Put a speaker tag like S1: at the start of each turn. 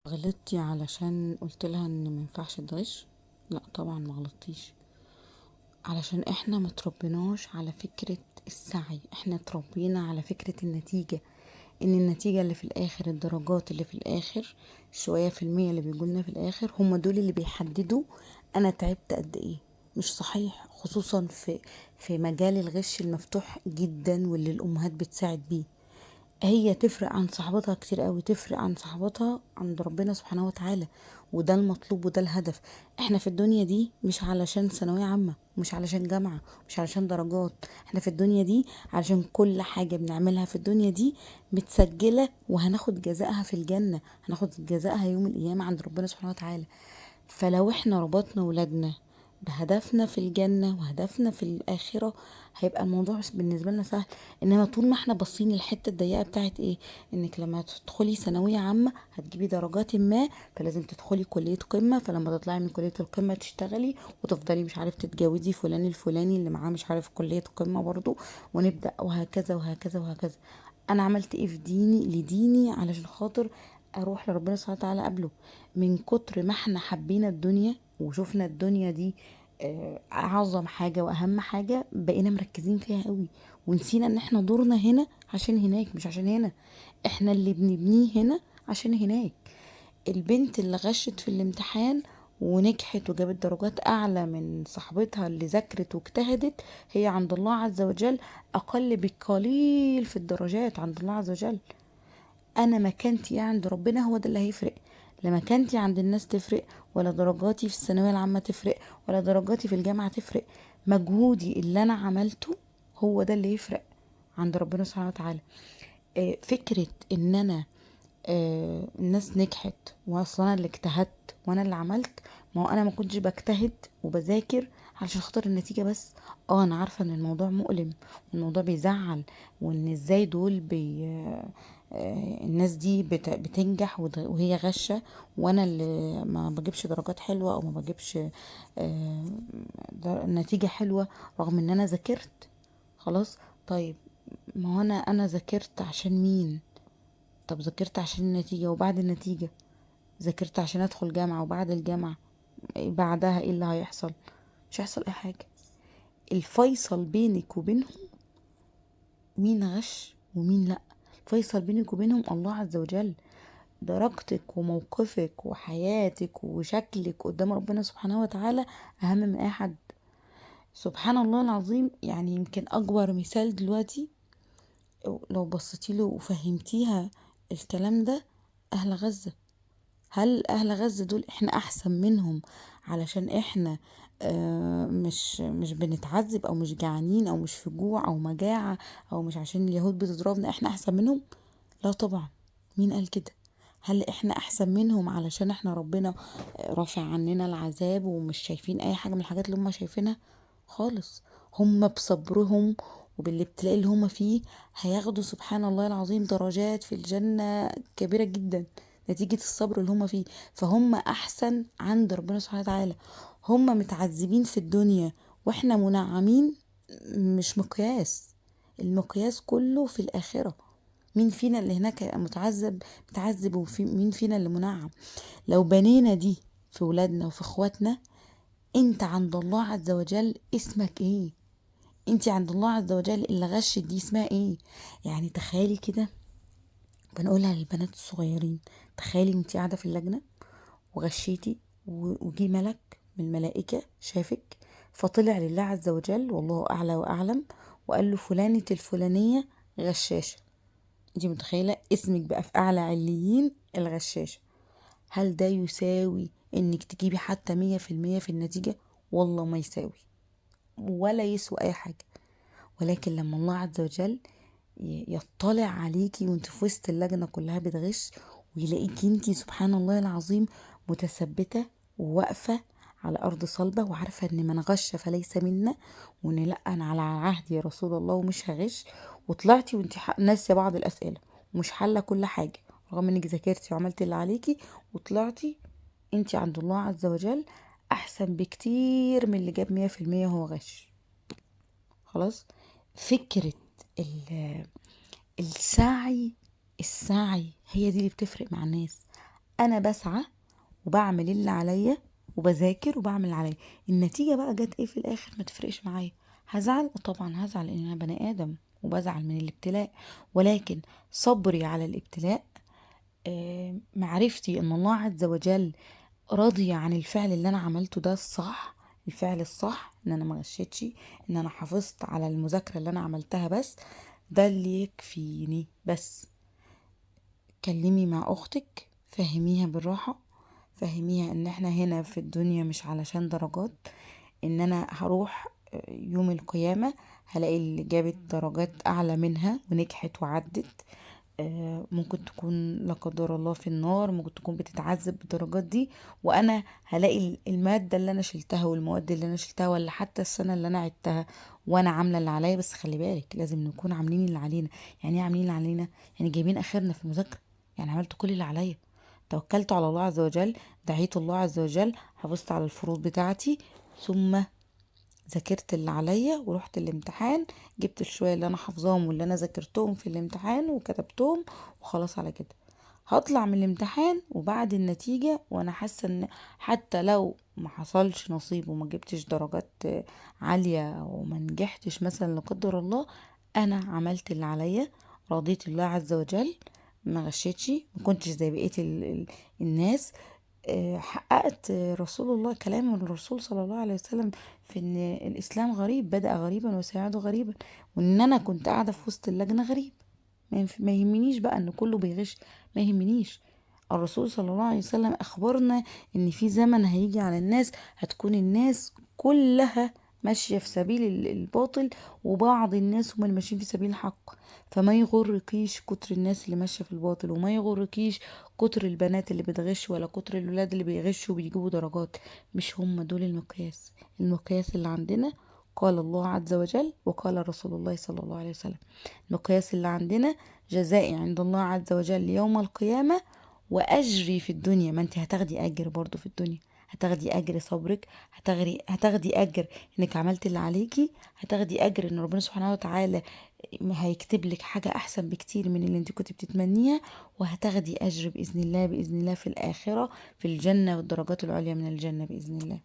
S1: غلطتي علشان قلت لها ان ما ينفعش تغش؟ لا طبعا ما غلطتيش. علشان احنا ما تربيناش على فكرة السعي، احنا تربينا على فكرة النتيجة. ان النتيجة اللي في الاخر، الدرجات اللي في الاخر، شوية في المية اللي بيقولنا في الاخر، هم دول اللي بيحددوا انا تعبت قد ايه. مش صحيح، خصوصا في مجال الغش المفتوح جدا واللي الامهات بتساعد بيه. هي تفرق عن صاحبتها كتير قوي، تفرق عن صاحبتها عند ربنا سبحانه وتعالى. وده المطلوب وده الهدف. احنا في الدنيا دي مش علشان ثانوية عامة، مش علشان جامعة، مش علشان درجات. احنا في الدنيا دي علشان كل حاجة بنعملها في الدنيا دي متسجلة، وهناخد جزائها في الجنة، هناخد جزائها يوم القيامة عند ربنا سبحانه وتعالى. فلو احنا ربطنا ولادنا بهدفنا في الجنة وهدفنا في الآخرة، هيبقى الموضوع بالنسبة لنا سهل. انما طول ما احنا باصين الحتة الضيقة بتاعت ايه، انك لما تدخلي ثانوية عامة هتجيبي درجات ما، فلازم تدخلي كلية قمة، فلما تطلعي من كلية القمة تشتغلي وتفضلي مش عارف تتجوزي فلان الفلاني اللي معاه مش عارف كلية قمة برضو، ونبدأ وهكذا وهكذا وهكذا. انا عملت ايه في ديني لديني علشان خاطر اروح لربنا سبحانه وتعالى قبله؟ من كتر ما احنا حبينا الدنيا وشوفنا الدنيا دي اعظم حاجة واهم حاجة، بقينا مركزين فيها قوي، ونسينا ان احنا دورنا هنا عشان هناك مش عشان هنا. احنا اللي بنبنيه هنا عشان هناك. البنت اللي غشت في الامتحان ونجحت وجابت درجات اعلى من صاحبتها اللي ذاكرت واجتهدت، هي عند الله عز وجل اقل بقليل في الدرجات عند الله عز وجل. انا مكانتي ايه عند ربنا هو ده اللي هيفرق. لا مكانتي عند الناس تفرق، ولا درجاتي في الثانويه العامه تفرق، ولا درجاتي في الجامعه تفرق. مجهودي اللي انا عملته هو ده اللي يفرق عند ربنا سبحانه وتعالى. فكره ان انا الناس نجحت واصلا انا اللي اجتهدت وانا اللي عملت، ما هو انا ما كنتش بجتهد وبذاكر علشان خاطر النتيجة بس. اه انا عارفة ان الموضوع مؤلم والموضوع بيزعل، وان ازاي دول الناس دي بتنجح وهي غشة، وانا اللي ما بجيبش درجات حلوة او ما بجيبش نتيجة حلوة رغم ان انا ذاكرت. خلاص. طيب، ما هو انا ذاكرت عشان مين؟ طب ذاكرت عشان النتيجة، وبعد النتيجة ذاكرت عشان ادخل جامعة، وبعد الجامعة بعدها ايه اللي هيحصل؟ مش هيحصل اي حاجة. الفيصل بينك وبينهم مين غش ومين لا. الفيصل بينك وبينهم الله عز وجل. درجتك وموقفك وحياتك وشكلك قدام ربنا سبحانه وتعالى اهم من اي حد. سبحان الله العظيم. يعني يمكن اكبر مثال دلوقتي لو بصيتي له وفهمتيها الكلام ده، اهل غزة. هل اهل غزة دول احنا احسن منهم علشان احنا مش بنتعذب او مش جعانين او مش في جوع او مجاعة، او مش عشان اليهود بتضربنا احنا احسن منهم؟ لا طبعا. مين قال كده؟ هل احنا احسن منهم علشان احنا ربنا رافع عننا العذاب ومش شايفين اي حاجة من الحاجات اللي هم شايفينها؟ خالص. هم بصبرهم وبالابتلاء اللي هم فيه هياخدوا سبحان الله العظيم درجات في الجنة كبيرة جدا نتيجة الصبر اللي هم فيه. فهم احسن عند ربنا سبحانه وتعالى. هم متعذبين في الدنيا واحنا منعمين، مش مقياس. المقياس كله في الآخرة. مين فينا اللي هناك هيبقى متعذب مين فينا اللي منعم. لو بنينا دي في ولادنا وفي اخواتنا، انت عند الله عز وجل اسمك ايه؟ انت عند الله عز وجل اللي غشت دي اسمها ايه؟ يعني تخيلي كده، بنقولها للبنات الصغيرين، تخيلي انت قاعدة في اللجنة وغشيتي وجي ملك من الملائكة شافك، فطلع لله عز وجل والله أعلى وأعلم وقال له فلانة الفلانية غشاشة. انتي متخيلة اسمك بقى في أعلى عليين الغشاشة؟ هل ده يساوي انك تجيبي حتى 100% في النتيجة؟ والله ما يساوي، ولا يسوى أي حاجة. ولكن لما الله عز وجل يطلع عليكي وانت في وسط اللجنة كلها بتغش، ويلاقيكي انتي سبحان الله العظيم متثبتة وواقفة على أرض صلبة وعارفة ان من غش فليس منا، وان لا انا على عهد يا رسول الله ومش هغش، وطلعتي وانتي ناسية بعض الأسئلة ومش حالة كل حاجة رغم انك ذاكرتي وعملتي اللي عليكي وطلعتي، انتي عند الله عز وجل احسن بكتير من اللي جاب 100% هو غش. خلاص. فكرة السعي، السعي هي دي اللي بتفرق مع الناس. انا بسعى وبعمل اللي عليا وبذاكر وبعمل اللي عليا. النتيجة بقى جت ايه في الاخر ما تفرقش معايا. هزعل طبعا هزعل، لان انا بني ادم وبزعل من الابتلاء، ولكن صبري على الابتلاء، معرفتي ان الله عز وجل راضية عن الفعل اللي انا عملته ده الصح، الفعل الصح، ان انا ما غشيتش، ان انا حافظت على المذاكرة اللي انا عملتها، بس ده اللي يكفيني. بس كلمي مع اختك، فهميها بالراحة، فهميها ان احنا هنا في الدنيا مش علشان درجات، ان انا هروح يوم القيامة هلاقي اللي جابت درجات اعلى منها ونجحت وعدت، ممكن تكون لا قدر الله في النار، ممكن تكون بتتعذب بالدرجات دي، وانا هلاقي المادة اللي انا شلتها والمواد اللي انا شلتها، ولا حتى السنة اللي انا عدتها وانا عاملة اللي عليا. بس خلي بالك لازم نكون عاملين اللي علينا. يعني ايه عاملين اللي علينا؟ يعني جايبين اخرنا في المذاكرة، يعني عملت كل اللي عليا، توكلت على الله عز وجل، دعيت الله عز وجل، حافظت على الفروض بتاعتي، ثم ذاكرت اللي عليا ورحت الامتحان، جبت الشوية اللي انا حافظاهم واللي انا ذاكرتهم في الامتحان وكتبتهم، وخلاص على كده. هطلع من الامتحان وبعد النتيجة وانا حاسة ان حتى لو ما حصلش نصيب وما جبتش درجات عالية وما نجحتش مثلا لا قدر الله، انا عملت اللي عليا، رضيت الله عز وجل، ما غشيتش، ما كنتش زي بقية الناس، حققت رسول الله كلام الرسول صلى الله عليه وسلم في ان الاسلام غريب، بدأ غريبا وسيعود غريبا، وان انا كنت قاعدة في وسط اللجنة غريب. ما يهمنيش بقى ان كله بيغش، ما يهمنيش. الرسول صلى الله عليه وسلم اخبرنا ان في زمن هيجي على الناس هتكون الناس كلها ماشية في سبيل الباطل، وبعض الناس هم اللي ماشيين في سبيل الحق. فما يغركيش كتر الناس اللي ماشية في الباطل، وما يغركيش كتر البنات اللي بتغش، ولا كتر الولاد اللي بيغشوا وبيجيبوا درجات. مش هم دول المقياس. المقياس اللي عندنا قال الله عز وجل وقال رسول الله صلى الله عليه وسلم. المقياس اللي عندنا جزائي عند الله عز وجل يوم القيامة، وأجري في الدنيا. ما انت هتاخدي أجر برضو في الدنيا، هتاخدي أجر صبرك، هتاخدي أجر انك عملت اللي عليكي، هتاخدي أجر ان ربنا سبحانه وتعالى هيكتب لك حاجة أحسن بكتير من اللي انت كنت بتتمنيها، وهتاخدي أجر بإذن الله، بإذن الله في الآخرة في الجنة والدرجات العليا من الجنة بإذن الله.